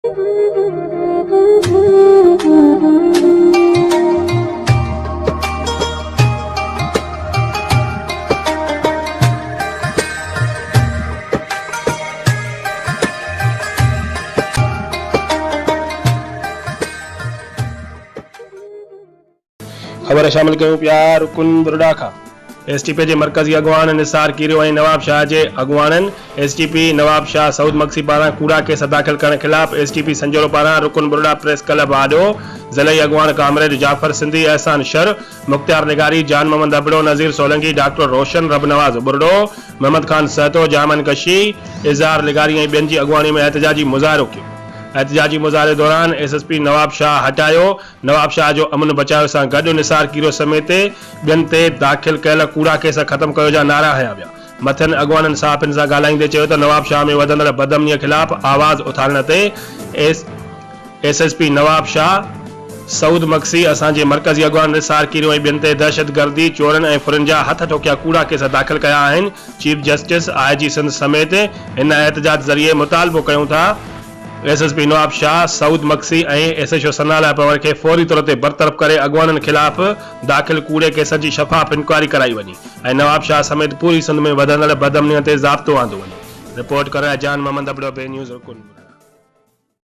खबर शामिल कयूं पिया रुकन बुरड़ा खां। एसटीपी जे मरकज़ी अॻवान निसार कीरियो ऐं नवाब शाह जे अॻवाननि एसटीपी नवाब शाह सऊद मक्सी पारां कूड़ा केस दाख़िल करण खिलाफ़ एसटीपी संजोरो पारां रुकन बुरड़ा प्रेस क्लब आॾो ज़िलई अॻवान कामरेड जाफ़र सिंधी, एहसान शर, मुख्तियार निगारी, जान मोहम्मद अबड़ो, नज़ीर सोलंकी, डॉक्टर रोशन रबनवाज़ बुरड़ो, मोहम्मद खान सहतो, जामन कशी, इज़हार निगारी ऐं ॿियनि जी अॻवानी में एहतजाजी मुज़ाहिरो कयो। एहतजाजी मुज़ाहिरे दौरान एसएसपी नवाब शाह हटायो। नवाब शाह जो अमन बचाव सां गॾु निसार कीरो समेत ॿियनि ते दाख़िल कयल कूड़ा केस ख़त्म कयो जा नारा हया विया। मथियनि अॻवाननि साफ़िन सां ॻाल्हाईंदे चयो त नवाब शाह में वधंदड़ बदअमनीअ ख़िलाफ़ आवाज़ उथारण ते एसएसपी नवाब शाह सऊद मक्सी असांजे मरकज़ी अॻवान निसार कीरो ऐं ॿियनि ते दहशतगर्दी, चोरनि ऐं फुरनि जा हथ ठोकिया कूड़ा केस दाख़िल कया आहिनि। चीफ जस्टिस आईजी सिंध समेत हिन एहतजाज ज़रिए मुतालबो कयूं था एसएसपी नवाब शाह सऊद मक्सी ऐं एसएचओ सनाला पवर के फौरी तौर ते बरतरफ़ करे अॻवाननि ख़िलाफ़ दाख़िल कूड़े केस जी शफ़ाफ़ इंक्वायरी कराई वञे ऐं नवाब शाह समेत पूरी सिंध में वधंदड़ बदअमनीअ ते ज़ाब्तो आंदो वञे। रिपोर्ट कर जान मोहम्मद अबड़ो, बे न्यूज़ रुकन।